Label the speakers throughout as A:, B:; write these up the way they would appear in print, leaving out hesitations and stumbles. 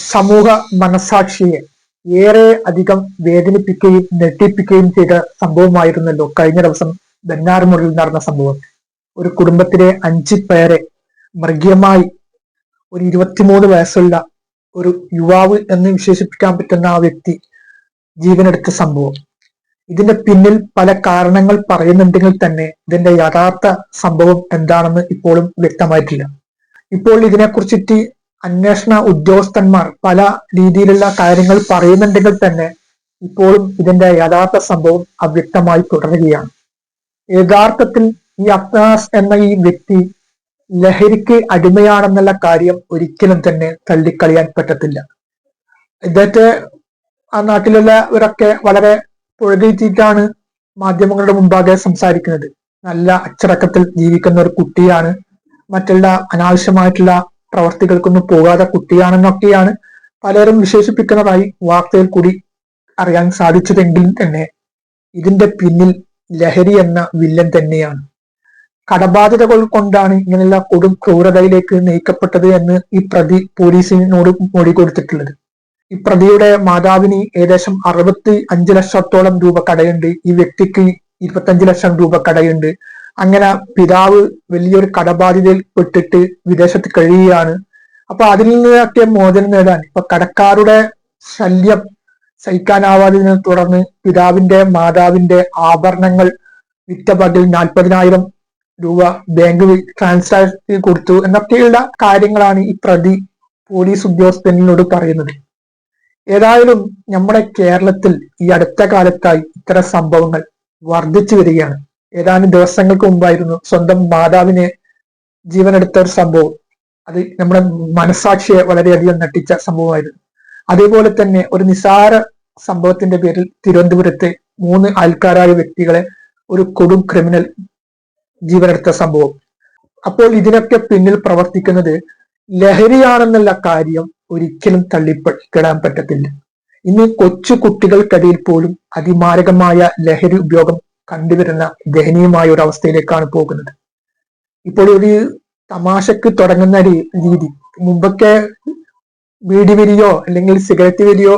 A: സമൂഹ മനസാക്ഷിയെ ഏറെ അധികം വേദനിപ്പിക്കുകയും ഞെട്ടിപ്പിക്കുകയും ചെയ്ത സംഭവമായിരുന്നല്ലോ കഴിഞ്ഞ ദിവസം ബെന്നാർമുറിൽ നടന്ന സംഭവം. ഒരു കുടുംബത്തിലെ 5 പേരെ മൃഗീയമായി ഒരു 23 വയസ്സുള്ള ഒരു യുവാവ് എന്ന് വിശേഷിപ്പിക്കാൻ പറ്റുന്ന ആ വ്യക്തി ജീവനെടുത്ത സംഭവം. ഇതിന്റെ പിന്നിൽ പല കാരണങ്ങൾ പറയുന്നുണ്ടെങ്കിൽ തന്നെ ഇതിന്റെ യഥാർത്ഥ സംഭവം എന്താണെന്ന് ഇപ്പോഴും വ്യക്തമായിട്ടില്ല. ഇപ്പോൾ ഇതിനെക്കുറിച്ചിട്ട് അന്വേഷണ ഉദ്യോഗസ്ഥന്മാർ പല രീതിയിലുള്ള കാര്യങ്ങൾ പറയുന്നുണ്ടെങ്കിൽ തന്നെ ഇപ്പോഴും ഇതിന്റെ യഥാർത്ഥ സംഭവം അവ്യക്തമായി തുടരുകയാണ്. യഥാർത്ഥത്തിൽ ഈ അബ്നാസ് എന്ന ഈ വ്യക്തി ലഹരിക്ക് അടിമയാണെന്നുള്ള കാര്യം ഒരിക്കലും തന്നെ തള്ളിക്കളയാൻ പറ്റത്തില്ല. ഇദ്ദേഹത്തെ ആ നാട്ടിലുള്ളവരൊക്കെ വളരെ പുഴകിയിട്ടാണ് മാധ്യമങ്ങളുടെ മുമ്പാകെ സംസാരിക്കുന്നത്. നല്ല അച്ചടക്കത്തിൽ ജീവിക്കുന്ന ഒരു കുട്ടിയാണ്, മറ്റുള്ള അനാവശ്യമായിട്ടുള്ള പ്രവർത്തികൾക്കൊന്നും പോകാതെ കുട്ടിയാണെന്നൊക്കെയാണ് പലരും വിശേഷിപ്പിക്കുന്നതായി വാർത്തയിൽ കൂടി അറിയാൻ സാധിച്ചതെങ്കിൽ തന്നെ ഇതിന്റെ പിന്നിൽ ലഹരി എന്ന വില്ലൻ തന്നെയാണ്. കടബാധ്യതകൾ കൊണ്ടാണ് ഇങ്ങനെയുള്ള കൊടും ക്രൂരതയിലേക്ക് നയിക്കപ്പെട്ടത് എന്ന് ഈ പ്രതി പോലീസിനോട് മൊഴി കൊടുത്തിട്ടുള്ളത്. ഈ പ്രതിയുടെ മാതാവിന് ഏകദേശം 65 ലക്ഷത്തോളം രൂപ കടയുണ്ട്, ഈ വ്യക്തിക്ക് 25 ലക്ഷം രൂപ കടയുണ്ട്. അങ്ങനെ പിതാവ് വലിയൊരു കടബാധ്യതയിൽ പെട്ടിട്ട് വിദേശത്ത് കഴിയുകയാണ്. അപ്പൊ അതിൽ നിന്നൊക്കെ മോചനം നേടാൻ ഇപ്പൊ കടക്കാരുടെ ശല്യം സഹിക്കാനാവാതിനെ തുടർന്ന് പിതാവിന്റെ മാതാവിന്റെ ആഭരണങ്ങൾ വിറ്റ പതിൽ 40,000 രൂപ ബാങ്ക് ട്രാൻസ്ഫർ കൊടുത്തു എന്നൊക്കെയുള്ള കാര്യങ്ങളാണ് ഈ പ്രതി പോലീസ് ഉദ്യോഗസ്ഥനോട് പറയുന്നത്. ഏതായാലും നമ്മുടെ കേരളത്തിൽ ഈ അടുത്ത കാലത്തായി ഇത്തരം സംഭവങ്ങൾ വർദ്ധിച്ചു വരികയാണ്. ഏതാനും ദിവസങ്ങൾക്ക് മുമ്പായിരുന്നു സ്വന്തം മാതാവിനെ ജീവനെടുത്ത ഒരു സംഭവം. അത് നമ്മുടെ മനസാക്ഷിയെ വളരെയധികം ഞെട്ടിച്ച സംഭവമായിരുന്നു. അതേപോലെ തന്നെ ഒരു നിസാര സംഭവത്തിന്റെ പേരിൽ തിരുവനന്തപുരത്തെ 3 അയൽക്കാരായ വ്യക്തികളെ ഒരു കൊടും ക്രിമിനൽ ജീവനെടുത്ത സംഭവം. അപ്പോൾ ഇതിനൊക്കെ പിന്നിൽ പ്രവർത്തിക്കുന്നത് ലഹരിയാണെന്നുള്ള കാര്യം ഒരിക്കലും തള്ളിക്കിടാൻ പറ്റത്തില്ല. ഇന്ന് കൊച്ചു കുട്ടികൾക്കിടയിൽ പോലും അതിമാരകമായ ലഹരി ഉപയോഗം കണ്ടുവരുന്ന ദയനീയമായ ഒരു അവസ്ഥയിലേക്കാണ് പോകുന്നത്. ഇപ്പോൾ ഒരു തമാശക്ക് തുടങ്ങുന്ന രീതി, മുമ്പൊക്കെ ബീഡി വലിയോ അല്ലെങ്കിൽ സിഗരറ്റ് വലിയോ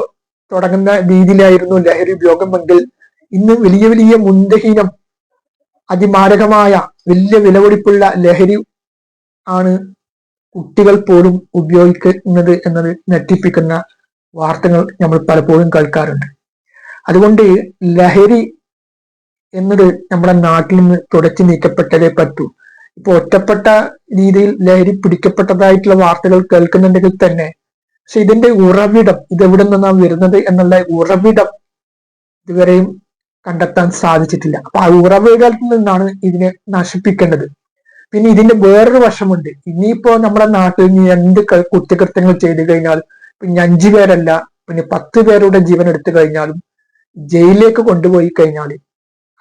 A: തുടങ്ങുന്ന രീതിയിലായിരുന്നു ലഹരി ഉപയോഗമെങ്കിൽ ഇന്ന് വലിയ വലിയ മുൻതഹീനം അതിമാരകമായ വലിയ വിലപിടിപ്പുള്ള ലഹരി ആണ് കുട്ടികൾ പോലും ഉപയോഗിക്കുന്നത് എന്നത് ഞെട്ടിപ്പിക്കുന്ന വാർത്തകൾ നമ്മൾ പലപ്പോഴും കേൾക്കാറുണ്ട്. അതുകൊണ്ട് ലഹരി എന്നത് നമ്മുടെ നാട്ടിൽ നിന്ന് തുടച്ചു നീക്കപ്പെട്ടതേ പറ്റൂ. ഇപ്പൊ ഒറ്റപ്പെട്ട രീതിയിൽ ലഹരി പിടിക്കപ്പെട്ടതായിട്ടുള്ള വാർത്തകൾ കേൾക്കുന്നുണ്ടെങ്കിൽ തന്നെ പക്ഷെ ഇതിന്റെ ഉറവിടം, ഇതെവിടെ നിന്നാണ് വരുന്നത് എന്നുള്ള ഉറവിടം ഇതുവരെയും കണ്ടെത്താൻ സാധിച്ചിട്ടില്ല. അപ്പൊ ആ ഉറവിടത്തിൽ നിന്നാണ് ഇതിനെ നശിപ്പിക്കേണ്ടത്. പിന്നെ ഇതിന്റെ വേറൊരു വശമുണ്ട്. ഇനിയിപ്പോ നമ്മുടെ നാട്ടിൽ നിന്ന് എന്ത് കുറ്റകൃത്യങ്ങൾ ചെയ്തു കഴിഞ്ഞാൽ പിന്നെ 5 പേരല്ല പിന്നെ 10 പേരുടെ ജീവൻ എടുത്തു കഴിഞ്ഞാലും ജയിലിലേക്ക് കൊണ്ടുപോയി കഴിഞ്ഞാൽ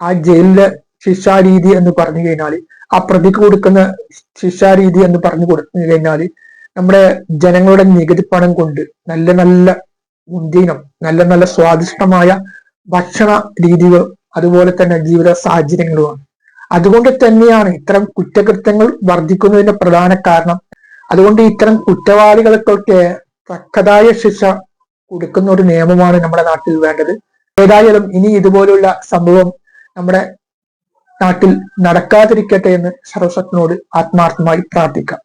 A: ആ ജയിലിലെ ശിക്ഷാരീതി എന്ന് പറഞ്ഞു കഴിഞ്ഞാൽ, ആ പ്രതിക്ക് കൊടുക്കുന്ന ശിക്ഷാരീതി എന്ന് പറഞ്ഞു കൊടുത്തു കഴിഞ്ഞാൽ നമ്മുടെ ജനങ്ങളുടെ നികുതി പണം കൊണ്ട് നല്ല നല്ല മുന്തിനം, നല്ല നല്ല സ്വാദിഷ്ടമായ ഭക്ഷണ രീതികൾ അതുപോലെ തന്നെ ജീവിത സാഹചര്യങ്ങളുമാണ്. അതുകൊണ്ട് തന്നെയാണ് ഇത്തരം കുറ്റകൃത്യങ്ങൾ വർദ്ധിക്കുന്നതിന്റെ പ്രധാന കാരണം. അതുകൊണ്ട് ഇത്തരം കുറ്റവാളികൾക്കൊക്കെ തക്കതായ ശിക്ഷ കൊടുക്കുന്ന ഒരു നിയമമാണ് നമ്മുടെ നാട്ടിൽ വേണ്ടത്. ഏതായാലും ഇനി ഇതുപോലുള്ള സംഭവം നമ്മുടെ നാട്ടിൽ നടക്കാതിരിക്കട്ടെ എന്ന് സർവശക്തനോട് ആത്മാർത്ഥമായി പ്രാർത്ഥിക്കാം.